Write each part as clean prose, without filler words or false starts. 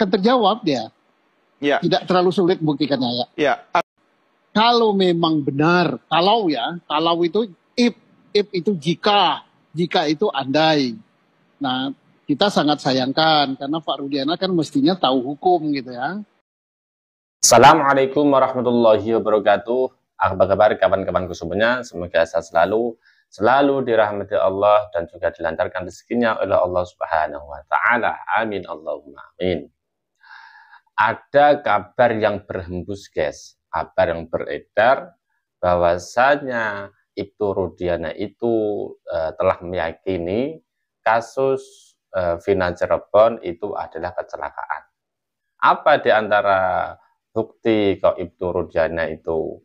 akan terjawab dia. Ya. Tidak terlalu sulit buktikannya ya. Ya. Kalau memang benar, kalau itu if itu jika itu andai. Nah, kita sangat sayangkan karena Pak Rudiana kan mestinya tahu hukum gitu ya. Assalamualaikum warahmatullahi wabarakatuh. Apa kabar kawan-kawanku semuanya? Semoga sehat selalu dirahmati Allah dan juga dilancarkan rezekinya oleh Allah Subhanahu wa taala. Amin Allahumma amin. Ada kabar yang berhembus, guys. Kabar yang beredar bahwasanya Ibtu Rudiana itu telah meyakini kasus Vina Cirebon itu adalah kecelakaan. Apa di antara bukti kalau Ibtu Rudiana itu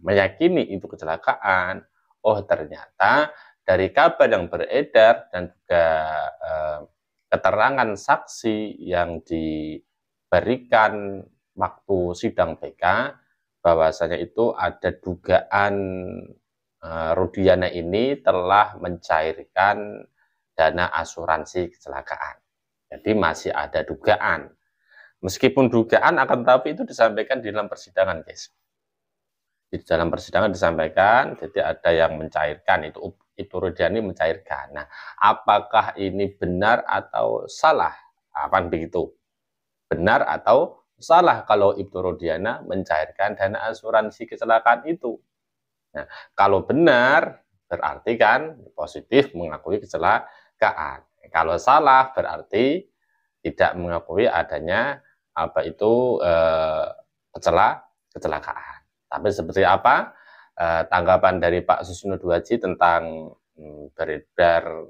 meyakini itu kecelakaan? Oh, ternyata dari kabar yang beredar dan juga keterangan saksi yang diberikan waktu sidang PK, bahwasanya itu ada dugaan Rudiana ini telah mencairkan dana asuransi kecelakaan. Jadi masih ada dugaan. Meskipun dugaan, akan tetapi itu disampaikan di dalam persidangan, guys. Di dalam persidangan disampaikan, jadi ada yang mencairkan, itu Rudiana mencairkan. Nah, apakah ini benar atau salah? Apa begitu? Benar atau salah kalau Ibtu Rudiana mencairkan dana asuransi kecelakaan itu? Nah, kalau benar, berarti kan positif mengakui kecelakaan. Kalau salah, berarti tidak mengakui adanya kecelakaan. Tapi seperti apa tanggapan dari Pak Susno Duaji tentang beredar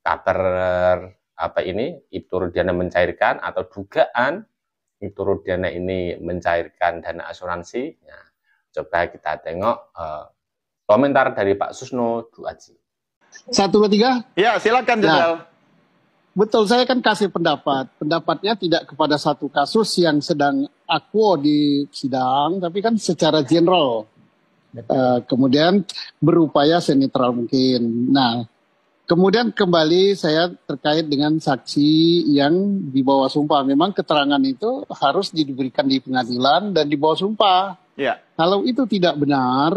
kabar Ibtu Rudiana mencairkan atau dugaan Ibtu Rudiana ini mencairkan dana asuransi? Nah, coba kita tengok komentar dari Pak Susno Duaji. 1, 2, 3. Ya, silakan Jenderal. Ya. Betul, saya kan kasih pendapat. Pendapatnya tidak kepada satu kasus yang sedang akuo di sidang, tapi kan secara general. Kemudian berupaya senetral mungkin. Nah, kemudian kembali saya terkait dengan saksi yang dibawa sumpah. Memang keterangan itu harus diberikan di pengadilan dan dibawa sumpah. Ya. Kalau itu tidak benar,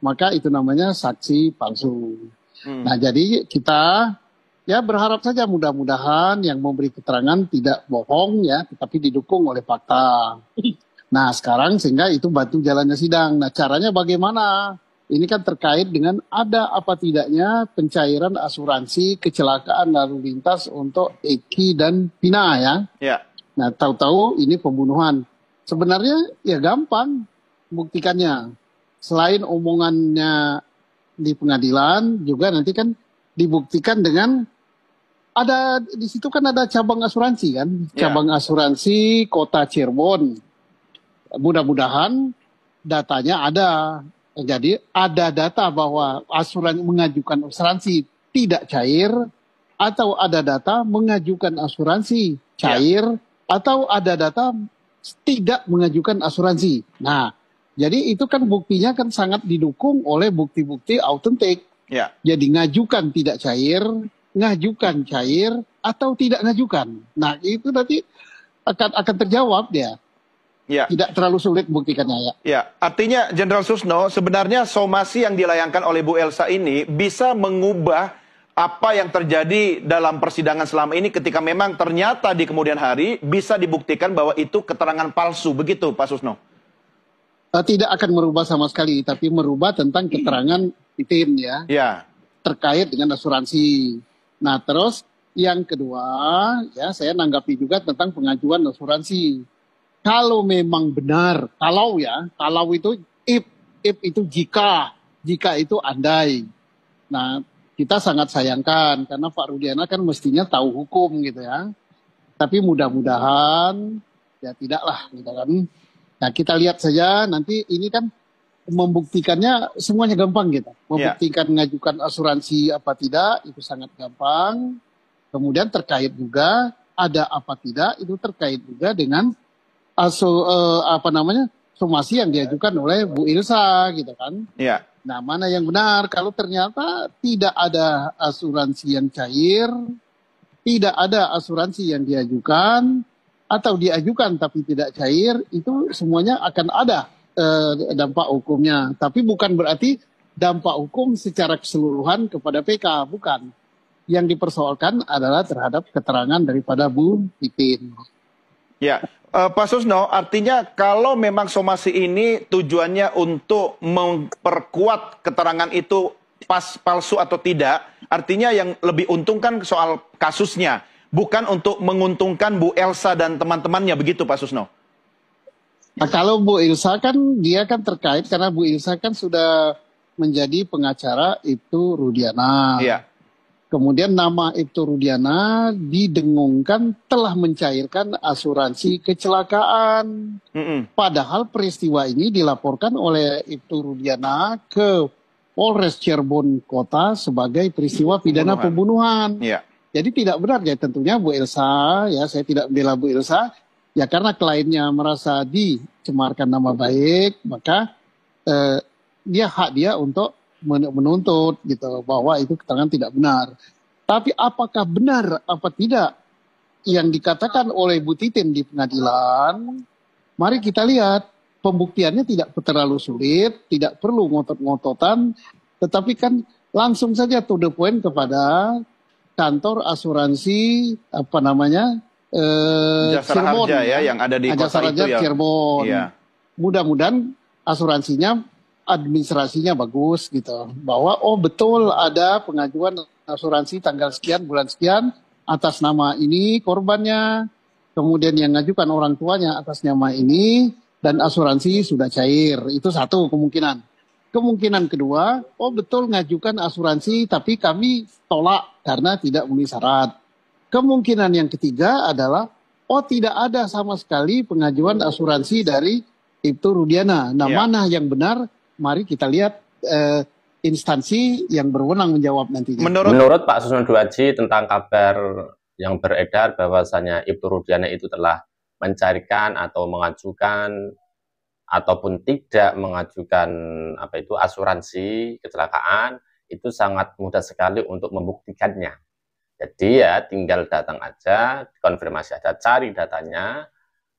maka itu namanya saksi palsu. Nah, jadi kita ya berharap saja mudah-mudahan yang memberi keterangan tidak bohong ya, tetapi didukung oleh fakta. Nah, sekarang sehingga itu bantu jalannya sidang. Nah, caranya bagaimana? Ini kan terkait dengan ada apa tidaknya pencairan asuransi kecelakaan lalu lintas untuk Eki dan Vina ya. Ya. Nah, tahu-tahu ini pembunuhan. Sebenarnya ya gampang buktikannya. Selain omongannya di pengadilan, juga nanti kan dibuktikan dengan ada di situ kan ada cabang asuransi kan, cabang asuransi Kota Cirebon. Mudah-mudahan datanya ada. Jadi ada data bahwa asuransi mengajukan asuransi tidak cair, atau ada data mengajukan asuransi cair, atau ada data tidak mengajukan asuransi. Nah, jadi itu kan buktinya kan sangat didukung oleh bukti-bukti autentik. Ya. Jadi ngajukan tidak cair, ngajukan cair, atau tidak ngajukan. Nah, itu nanti akan terjawab dia. Ya. Tidak terlalu sulit buktikannya ya. Ya, artinya Jenderal Susno, sebenarnya somasi yang dilayangkan oleh Bu Elsa ini bisa mengubah apa yang terjadi dalam persidangan selama ini ketika memang ternyata di kemudian hari bisa dibuktikan bahwa itu keterangan palsu. Begitu, Pak Susno? Tidak akan merubah sama sekali, tapi merubah tentang keterangan Titin ya. Ya. Terkait dengan asuransi. Nah, terus yang kedua, ya saya nanggapi juga tentang pengajuan asuransi. Kalau memang benar, kalau itu if itu jika itu andai. Nah, kita sangat sayangkan karena Pak Rudiana kan mestinya tahu hukum gitu ya. Tapi mudah-mudahan ya tidaklah gitu kan. Nah, kita lihat saja nanti ini kan membuktikannya semuanya gampang gitu. Membuktikan mengajukan asuransi apa tidak itu sangat gampang. Kemudian terkait juga ada apa tidak itu terkait juga dengan somasi yang diajukan oleh Bu Ilsa gitu kan. Iya. Nah, mana yang benar? Kalau ternyata tidak ada asuransi yang cair, tidak ada asuransi yang diajukan, atau diajukan tapi tidak cair, itu semuanya akan ada dampak hukumnya. Tapi bukan berarti dampak hukum secara keseluruhan kepada PK, bukan. Yang dipersoalkan adalah terhadap keterangan daripada Bu Titin. Ya, Pak Susno, artinya kalau memang somasi ini tujuannya untuk memperkuat keterangan itu palsu atau tidak, artinya yang lebih untung kan soal kasusnya, bukan untuk menguntungkan Bu Elsa dan teman-temannya, begitu Pak Susno? Nah, kalau Bu Ilsa kan dia kan terkait karena Bu Ilsa kan sudah menjadi pengacara Ibtu Rudiana. Iya. Kemudian nama Ibtu Rudiana didengungkan telah mencairkan asuransi kecelakaan. Padahal peristiwa ini dilaporkan oleh Ibtu Rudiana ke Polres Cirebon Kota sebagai peristiwa pidana pembunuhan. Iya. Jadi tidak benar ya tentunya Bu Elsa, ya saya tidak membela Bu Elsa, ya karena kliennya merasa dicemarkan nama baik, maka dia hak dia untuk menuntut gitu bahwa itu keterangan tidak benar. Tapi apakah benar apa tidak yang dikatakan oleh Bu Titin di pengadilan? Mari kita lihat, pembuktiannya tidak terlalu sulit, tidak perlu ngotot-ngototan, tetapi kan langsung saja to the point kepada kantor asuransi Jasara Cirebon Harja ya yang ada di kota itu ya. Cirebon. Iya. Mudah-mudahan asuransinya administrasinya bagus gitu. Bahwa oh betul ada pengajuan asuransi tanggal sekian bulan sekian atas nama ini korbannya, kemudian yang ngajukan orang tuanya atas nama ini dan asuransi sudah cair. Itu satu kemungkinan. Kemungkinan kedua, oh betul ngajukan asuransi tapi kami tolak karena tidak memenuhi syarat. Kemungkinan yang ketiga adalah, oh tidak ada sama sekali pengajuan asuransi dari Ibtu Rudiana. Nah mana yang benar, mari kita lihat instansi yang berwenang menjawab nantinya. Menurut Pak Susno Duaji tentang kabar yang beredar bahwasanya Ibtu Rudiana itu telah mencarikan atau mengajukan ataupun tidak mengajukan asuransi kecelakaan, itu sangat mudah sekali untuk membuktikannya. Jadi ya tinggal datang aja, konfirmasi aja, cari datanya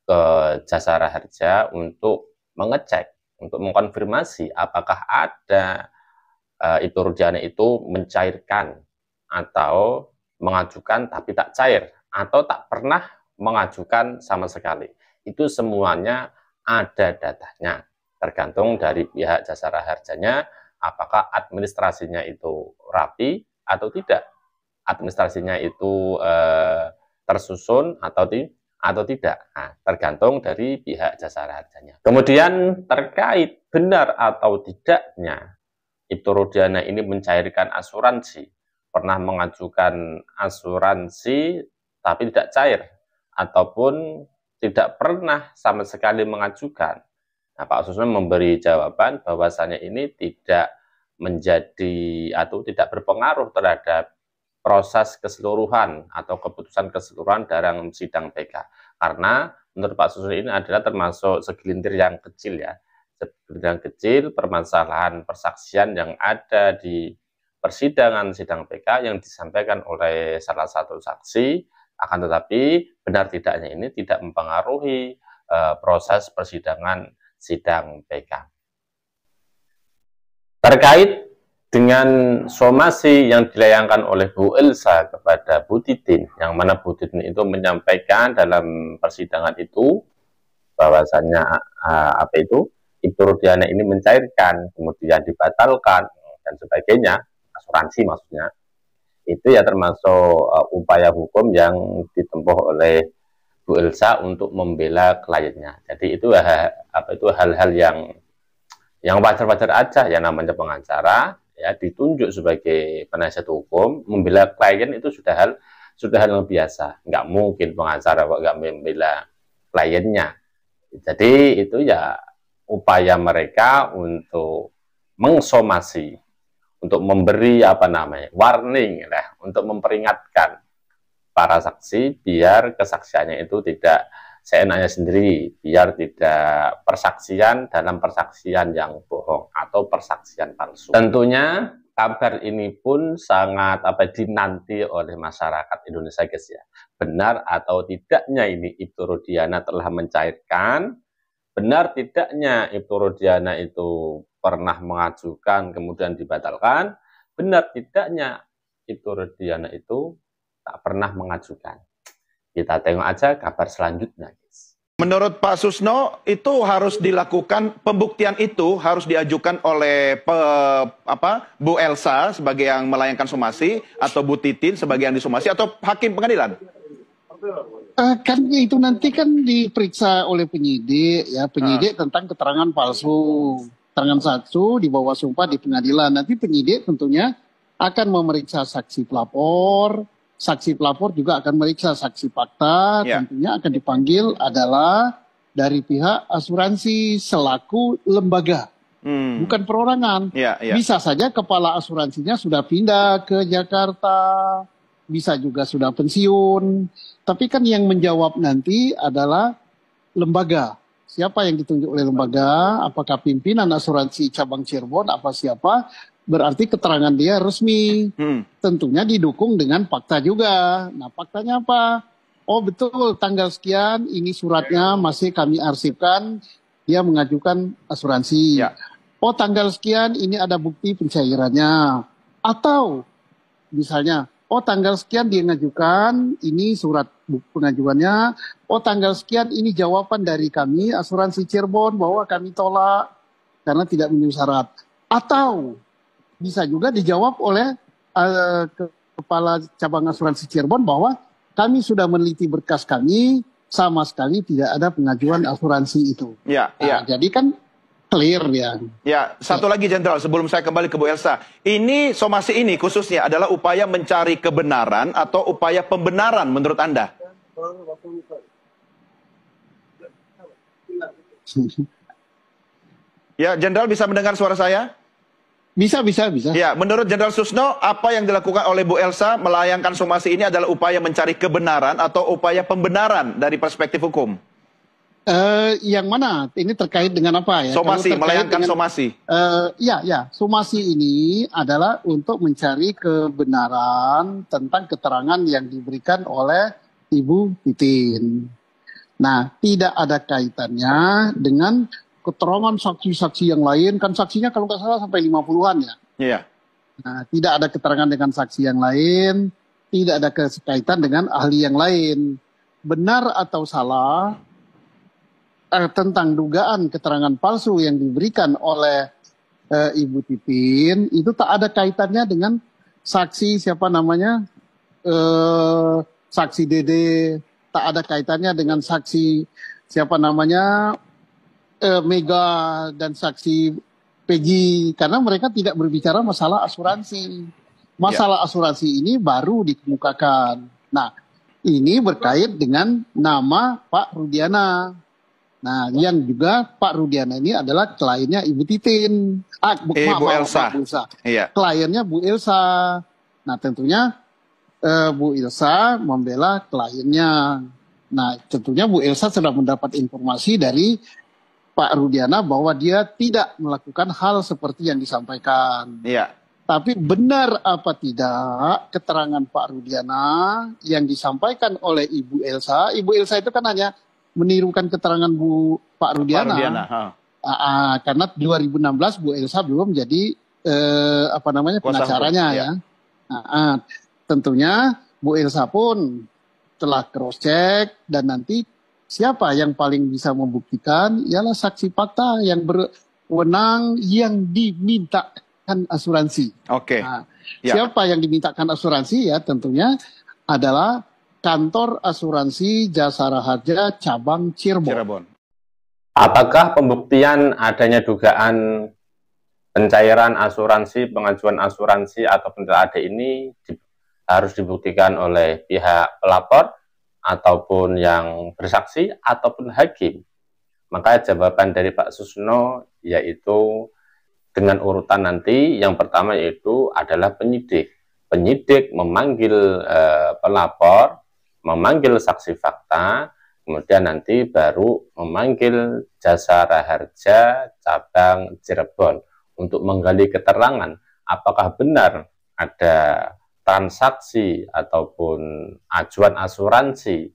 ke Jasara Harja untuk mengecek, untuk mengkonfirmasi apakah ada Ibtu Rudiana itu mencairkan atau mengajukan tapi tak cair, atau tak pernah mengajukan sama sekali. Itu semuanya ada datanya, tergantung dari pihak Jasara Harjanya, apakah administrasinya itu rapi atau tidak, administrasinya itu tersusun atau tidak. Nah, tergantung dari pihak Jasara Harjanya. Kemudian terkait benar atau tidaknya Ibtu Rudiana ini mencairkan asuransi, pernah mengajukan asuransi tapi tidak cair, ataupun tidak pernah sama sekali mengajukan. Nah, Pak Susno memberi jawaban bahwasanya ini tidak menjadi atau tidak berpengaruh terhadap proses keseluruhan atau keputusan keseluruhan dalam sidang PK. Karena menurut Pak Susno ini adalah termasuk segelintir yang kecil ya. Segelintir yang kecil permasalahan persaksian yang ada di persidangan sidang PK yang disampaikan oleh salah satu saksi, akan tetapi benar tidaknya ini tidak mempengaruhi proses persidangan sidang PK. Terkait dengan somasi yang dilayangkan oleh Bu Elsa kepada Bu Titin, yang mana Bu Titin itu menyampaikan dalam persidangan itu bahwasannya Ibtu Rudiana ini mencairkan, kemudian dibatalkan dan sebagainya, asuransi maksudnya, itu ya termasuk upaya hukum yang ditempuh oleh Bu Elsa untuk membela kliennya. Jadi itu hal-hal yang wajar-wajar aja, yang namanya pengacara ya ditunjuk sebagai penasihat hukum, membela klien itu sudah hal yang biasa. Nggak mungkin pengacara nggak membela kliennya. Jadi itu ya upaya mereka untuk mengsomasi, untuk memberi warning lah, untuk memperingatkan para saksi biar kesaksiannya itu tidak seenaknya sendiri, biar tidak persaksian dalam persaksian yang bohong atau persaksian palsu. Tentunya kabar ini pun sangat dinanti oleh masyarakat Indonesia, guys ya. Benar atau tidaknya ini Ibtu Rudiana telah mencairkan, benar tidaknya Ibtu Rudiana itu pernah mengajukan kemudian dibatalkan, benar tidaknya Ibtu Rudiana itu tak pernah mengajukan. Kita tengok aja kabar selanjutnya, guys. Menurut Pak Susno, itu harus dilakukan, pembuktian itu harus diajukan oleh Bu Elsa sebagai yang melayangkan somasi, atau Bu Titin sebagai yang disomasi, atau hakim pengadilan? Kan itu nanti kan diperiksa oleh penyidik, ya, penyidik tentang keterangan palsu, keterangan palsu di bawah sumpah di pengadilan. Nanti penyidik tentunya akan memeriksa saksi pelapor. Saksi pelapor juga akan meriksa saksi fakta, tentunya akan dipanggil adalah dari pihak asuransi selaku lembaga, bukan perorangan. Bisa saja kepala asuransinya sudah pindah ke Jakarta, bisa juga sudah pensiun, tapi kan yang menjawab nanti adalah lembaga. Siapa yang ditunjuk oleh lembaga, apakah pimpinan asuransi cabang Cirebon, apa siapa, berarti keterangan dia resmi. Tentunya didukung dengan fakta juga. Nah, faktanya apa? Oh betul, tanggal sekian ini suratnya masih kami arsipkan, dia mengajukan asuransi. Oh tanggal sekian ini ada bukti pencairannya. Atau misalnya, oh tanggal sekian dia mengajukan, ini surat pengajuannya. Oh tanggal sekian ini jawaban dari kami asuransi Cirebon bahwa kami tolak karena tidak memenuhi syarat. Atau bisa juga dijawab oleh kepala cabang asuransi Cirebon bahwa kami sudah meneliti berkas kami, sama sekali tidak ada pengajuan asuransi itu. Jadi kan clear ya. Ya, satu lagi Jenderal, sebelum saya kembali ke Bu Elsa. Ini somasi ini khususnya adalah upaya mencari kebenaran atau upaya pembenaran menurut Anda? Ya, Jenderal bisa mendengar suara saya? Bisa. Ya, menurut Jenderal Susno, apa yang dilakukan oleh Bu Elsa melayangkan somasi ini adalah upaya mencari kebenaran atau upaya pembenaran dari perspektif hukum? Yang mana? Ini terkait dengan apa ya? Somasi, melayangkan somasi. Somasi ini adalah untuk mencari kebenaran tentang keterangan yang diberikan oleh Ibu Titin. Nah, tidak ada kaitannya dengan keterangan saksi-saksi yang lain, kan saksinya kalau nggak salah sampai 50-an ya. Iya. Nah, tidak ada keterangan dengan saksi yang lain, tidak ada kaitan dengan ahli yang lain. Benar atau salah tentang dugaan keterangan palsu yang diberikan oleh Ibu Titin, itu tak ada kaitannya dengan saksi siapa namanya, saksi Dede, tak ada kaitannya dengan saksi siapa namanya, Mega dan saksi Peggy, karena mereka tidak berbicara masalah asuransi. Masalah asuransi ini baru dikemukakan. Nah, ini berkait dengan nama Pak Rudiana. Nah, yang juga Pak Rudiana ini adalah kliennya Ibu Titin. Bu Elsa. Kliennya Bu Elsa. Nah, tentunya Bu Elsa membela kliennya. Nah, tentunya Bu Elsa sudah mendapat informasi dari Pak Rudiana bahwa dia tidak melakukan hal seperti yang disampaikan. Tapi benar apa tidak keterangan Pak Rudiana yang disampaikan oleh Ibu Elsa. Ibu Elsa itu kan hanya menirukan keterangan Pak Rudiana. Karena 2016 Bu Elsa belum jadi pengacaranya ya. Tentunya Bu Elsa pun telah cross check dan nanti siapa yang paling bisa membuktikan ialah saksi fakta yang berwenang yang dimintakan asuransi. Siapa yang dimintakan asuransi ya tentunya adalah Kantor Asuransi Jasara Harja Cabang Cirebon. Apakah pembuktian adanya dugaan pencairan asuransi, pengajuan asuransi ataupun tidak ada ini harus dibuktikan oleh pihak pelapor ataupun yang bersaksi, ataupun hakim? Maka jawaban dari Pak Susno yaitu dengan urutan nanti, yang pertama yaitu adalah penyidik. Penyidik memanggil pelapor, memanggil saksi fakta, kemudian nanti baru memanggil Jasara Harja Cabang Cirebon untuk menggali keterangan apakah benar ada transaksi ataupun ajuan asuransi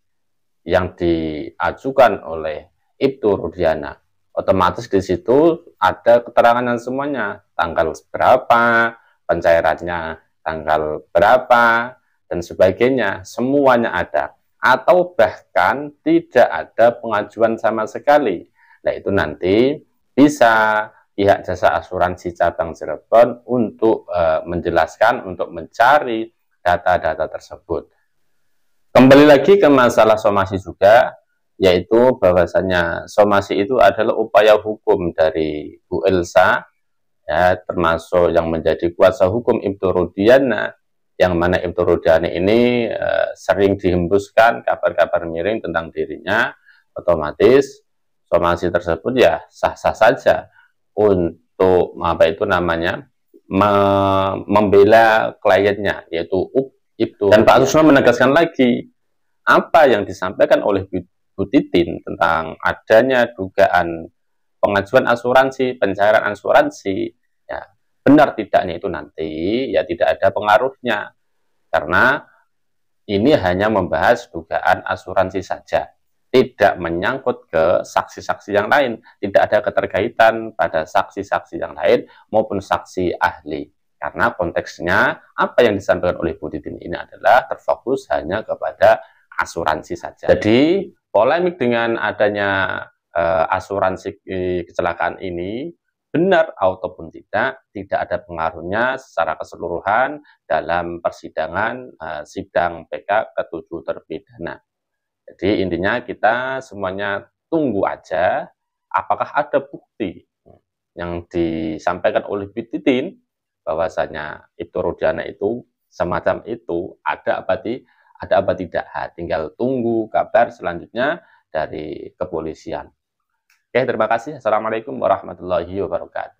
yang diajukan oleh Ibtu Rudiana. Otomatis di situ ada keterangan semuanya, tanggal berapa, pencairannya tanggal berapa, dan sebagainya, semuanya ada. Atau bahkan tidak ada pengajuan sama sekali. Nah, itu nanti bisa pihak jasa asuransi cabang Cirebon untuk menjelaskan, untuk mencari data-data tersebut. Kembali lagi ke masalah somasi juga, yaitu bahwasanya somasi itu adalah upaya hukum dari Bu Elsa, ya, termasuk yang menjadi kuasa hukum Ibtu Rudiana, yang mana Ibtu Rudiana ini sering dihembuskan kabar-kabar miring tentang dirinya. Otomatis somasi tersebut ya sah-sah saja untuk membela kliennya, yaitu Ibtu. Dan Pak Susno menegaskan lagi apa yang disampaikan oleh Bu Titin tentang adanya dugaan pengajuan asuransi, pencairan asuransi, ya benar tidaknya itu nanti ya tidak ada pengaruhnya, karena ini hanya membahas dugaan asuransi saja, tidak menyangkut ke saksi-saksi yang lain, tidak ada keterkaitan pada saksi-saksi yang lain maupun saksi ahli, karena konteksnya apa yang disampaikan oleh Bu Titin ini adalah terfokus hanya kepada asuransi saja. Jadi polemik dengan adanya asuransi kecelakaan ini benar ataupun tidak ada pengaruhnya secara keseluruhan dalam persidangan sidang PK ke-7 terpidana. Jadi intinya kita semuanya tunggu aja apakah ada bukti yang disampaikan oleh Bu Titin bahwasanya Ibtu Rudiana itu semacam itu, ada apa tidak. Tinggal tunggu kabar selanjutnya dari kepolisian. Oke, terima kasih. Assalamualaikum warahmatullahi wabarakatuh.